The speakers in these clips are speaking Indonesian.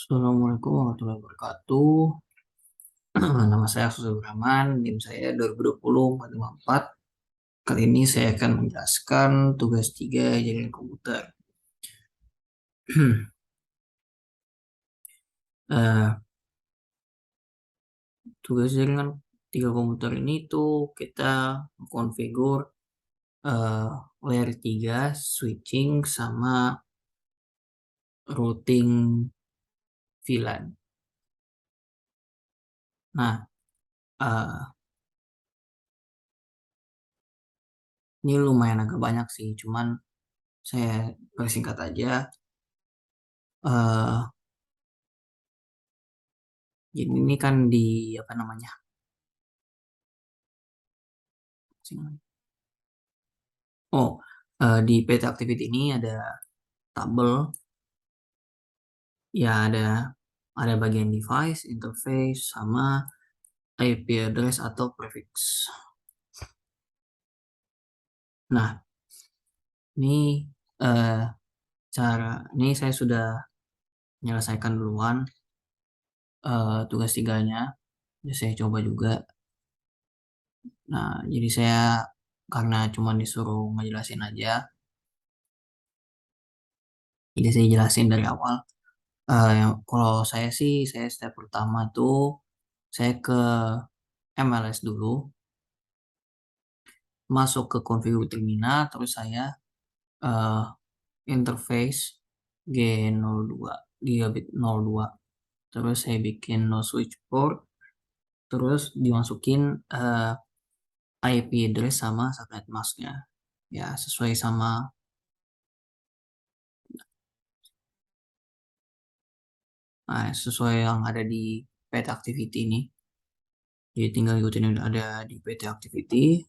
Assalamualaikum warahmatullahi wabarakatuh. Nama saya Aksus Rahman, NIM saya 2020-454. Kali ini saya akan menjelaskan tugas 3 jaringan komputer. Eh, Tugas jaringan 3 komputer ini tuh kita konfigur layer 3 switching sama routing VLAN. Nah, eh, ini lumayan agak banyak sih, cuman saya persingkat aja. Eh, jadi ini kan di apa namanya? Oh, di PT Activity ini ada tabel, ya ada bagian device, interface, sama IP address atau prefix. Nah, ini eh, ini saya sudah menyelesaikan duluan tugas tiganya. Jadi saya coba juga. Nah, jadi saya karena cuma disuruh ngejelasin aja, jadi saya jelasin dari awal. Kalau saya sih, saya step pertama tuh saya ke MLS dulu, masuk ke configure terminal, terus saya eh, interface G02 gigabit 02, terus saya bikin no switch port, terus dimasukin IP address sama subnet masknya, ya sesuai sama sesuai yang ada di PT Activity ini. Jadi tinggal ikutin yang ada di PT Activity.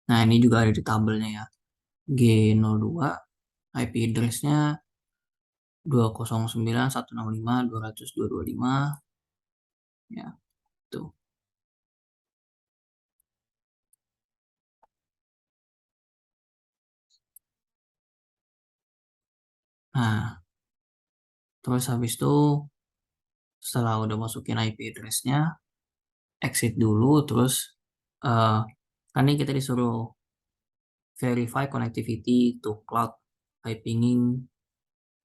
Nah, ini juga ada di tabelnya ya. G02 IP address-nya 209.165.200.225, ya tuh. Nah, terus habis itu setelah udah masukin IP address-nya, exit dulu, terus eh kan ini kita disuruh verify connectivity to cloud pinging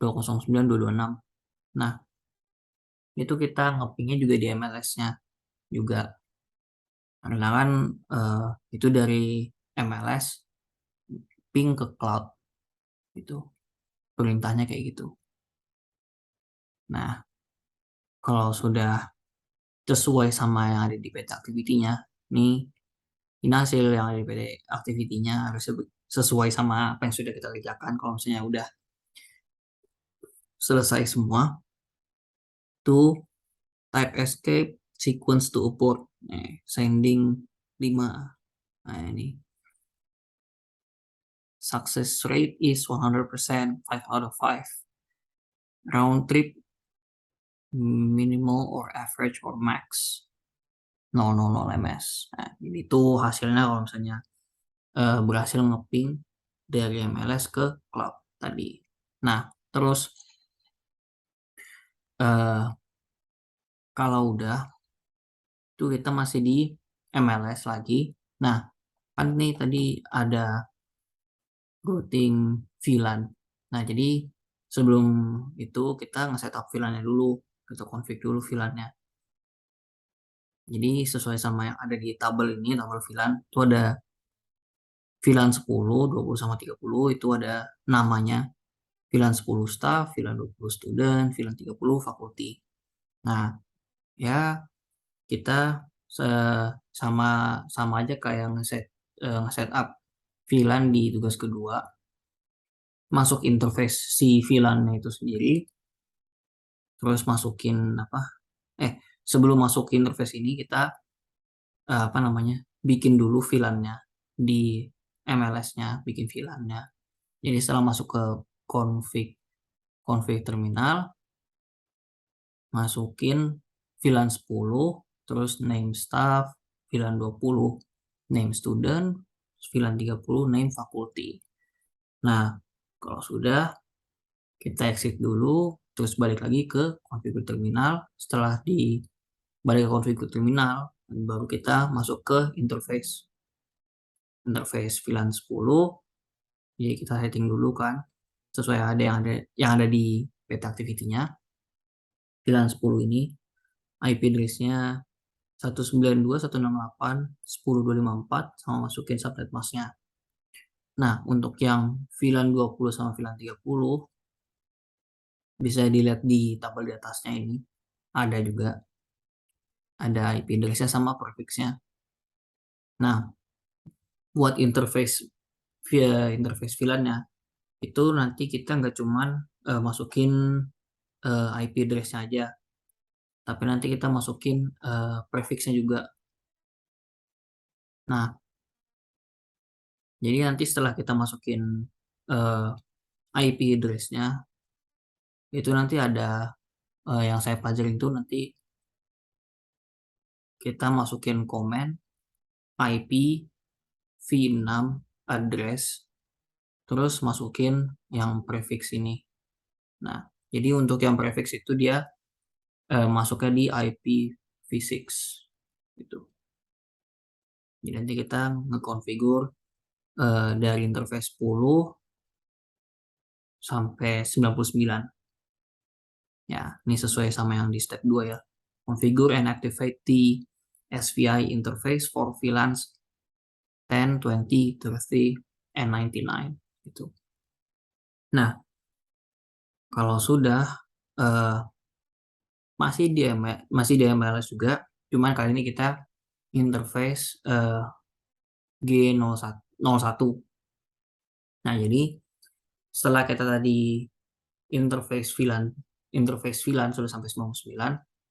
209.226. Nah, itu kita ngepingnya juga di MLS-nya juga. Karena kan eh, itu dari MLS ping ke cloud itu. Perintahnya kayak gitu. Nah, kalau sudah sesuai sama yang ada di peta activity-nya, nih ini hasil yang ada di PT activity-nya harus sesuai sama apa yang sudah kita kerjakan. Kalau misalnya udah selesai semua, tuh type escape sequence to upload, sending 5. Nah, ini success rate is 100%, 5 out of 5. Round trip minimal or average or max 000 ms. Nah, ini tuh hasilnya kalau misalnya berhasil ngeping dari MLS ke cloud tadi. Nah, terus eh, kalau udah tuh kita masih di MLS lagi. Nah, kan nih tadi ada routing VLAN. Nah, jadi sebelum itu kita nge-setup VLAN-nya dulu, kita config dulu VLAN-nya. Jadi sesuai sama yang ada di tabel ini, tabel VLAN, itu ada VLAN 10, 20 sama 30, itu ada namanya. VLAN 10 staff, VLAN 20 student, VLAN 30 fakulti. Nah, ya kita sama sama aja kayak ngeset up VLAN di tugas kedua, masuk interface si VLAN-nya itu sendiri, terus masukin apa? Sebelum masuk ke interface ini kita apa namanya? Bikin dulu VLAN-nya di MLS-nya, bikin VLAN-nya. Jadi setelah masuk ke config config terminal, masukin VLAN 10, terus name staff, VLAN 20, name student, VLAN 30, name faculty. Nah, kalau sudah, Kita exit dulu, terus balik lagi ke configure terminal. Setelah balik ke configure terminal, baru kita masuk ke interface VLAN 10. Jadi kita setting dulu kan sesuai yang ada di peta activity-nya. VLAN 10 ini IP address-nya 192.168.10.254 sama masukin subnet mask-nya. Nah, untuk yang VLAN 20 sama VLAN 30 bisa dilihat di tabel di atasnya ini. Ada IP address-nya sama prefix-nya. Nah, buat interface VLAN-nya itu nanti kita nggak cuman masukin IP address-nya aja, tapi nanti kita masukin prefix-nya juga. Nah, jadi nanti setelah kita masukin uh, IP address-nya, itu nanti ada yang saya pelajarin itu nanti kita masukin komen IP v6 address, terus masukin yang prefix ini. Nah, jadi untuk yang prefix itu dia masuknya di IP v6 gitu. Jadi nanti kita ngekonfigur dari interface 10 sampai 99. Ya, ini sesuai sama yang di step 2 ya. Configure and activate the SVI interface for VLANs 10, 20, 30, and 99 gitu. Nah, kalau sudah eh, masih di MLS juga, cuman kali ini kita interface G01. Nah, jadi setelah kita tadi interface VLAN sudah sampai 99,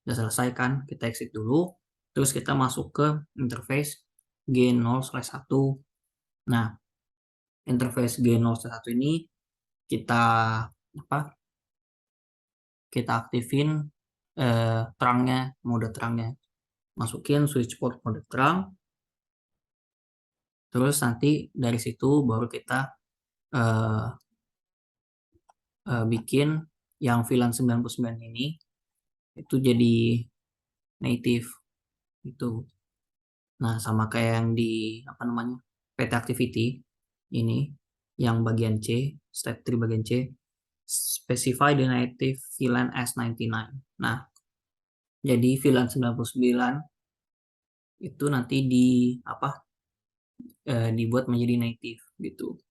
sudah selesai kan, kita exit dulu, terus kita masuk ke interface G0/1. Nah, interface G0/1 ini kita apa? Kita aktifin mode terangnya. Masukin switch port mode terang. Terus nanti dari situ baru kita eh, bikin yang VLAN 99 ini itu jadi native itu. Nah, sama kayak yang di apa namanya? PT activity ini yang bagian C, step 3 bagian C, specify the native VLAN S99. Nah, jadi VLAN 99 itu nanti dibuat menjadi native gitu.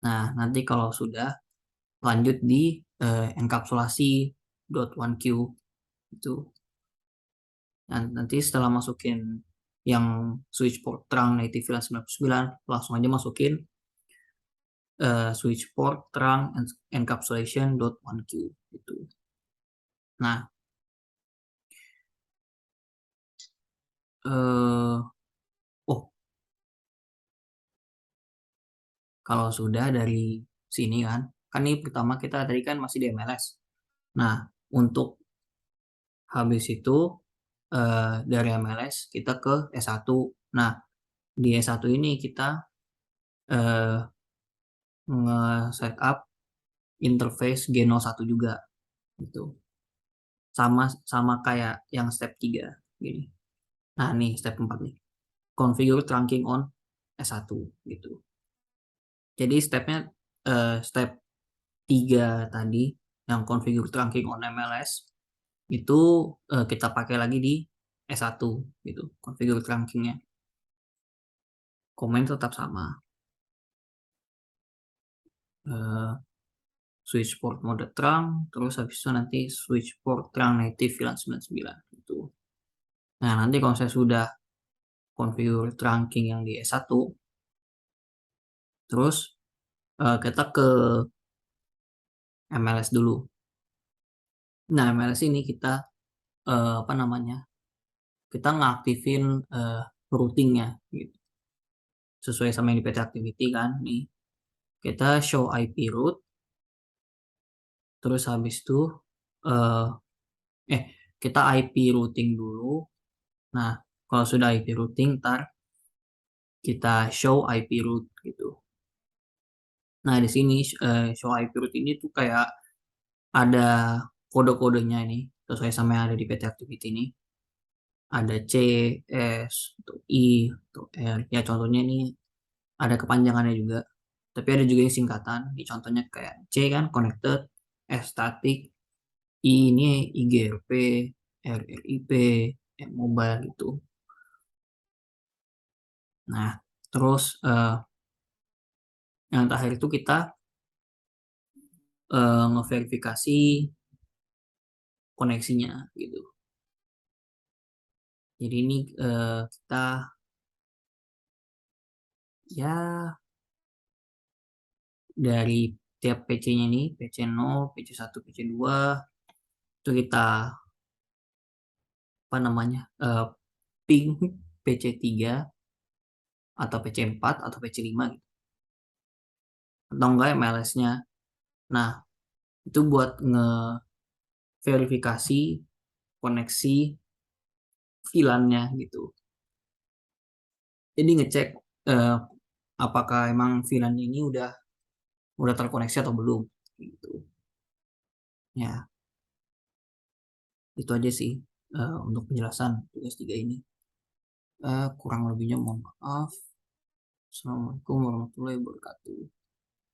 Nah, nanti kalau sudah lanjut di enkapsulasi .1Q itu. Nah, nanti setelah masukin yang switch port terang native VLAN 99, langsung aja masukin switch port terang encapsulation .1Q gitu. Nah, oh, kalau sudah dari sini kan ini pertama kita tadi kan masih di MLS. Nah, untuk habis itu dari MLS kita ke S1. Nah, di S1 ini kita eh, nge-setup interface G01 juga gitu. Sama sama kayak yang step 3 gini. Nah, nih step 4 nih. Configure trunking on S1 gitu. Jadi step 3 tadi yang configure trunking on MLS itu kita pakai lagi di S1 gitu. Configure trunkingnya. Komen tetap sama. Eh, switch port mode terang, terus habis itu nanti switch port terang native VLAN 99 gitu. Nah, nanti kalau saya sudah configure trunking yang di S1, terus kita ke MLS dulu. Nah, MLS ini kita apa namanya? Kita ngaktifin routingnya gitu. Sesuai sama yang di PT activity kan nih. Kita show IP route, terus habis itu eh, eh kita IP routing dulu. Nah, kalau sudah IP routing, ntar kita show IP route gitu. Nah, di sini show IP root ini tuh kayak ada kode-kodenya ini sesuai sama yang ada di PT Activity ini. Ada C, S, atau I, atau R. Ya contohnya ini ada kepanjangannya juga. Tapi ada juga yang singkatan. Di contohnya kayak C kan connected, S static, I ini IGRP, RRIP, mobile gitu. Nah, terus yang terakhir itu kita ngeverifikasi koneksinya gitu. Jadi ini kita ya dari tiap PC-nya nih, PC 0, PC 1, PC 2 itu kita apa namanya? Ping PC 3 atau PC 4 atau PC 5 gitu. Atau enggak MLS-nya. Nah, itu buat nge-verifikasi koneksi VLAN-nya gitu. Jadi ngecek eh, apakah emang VLAN ini udah terkoneksi atau belum gitu. Ya, itu aja sih untuk penjelasan tugas 3 ini. Kurang lebihnya mohon maaf. Assalamualaikum warahmatullahi wabarakatuh.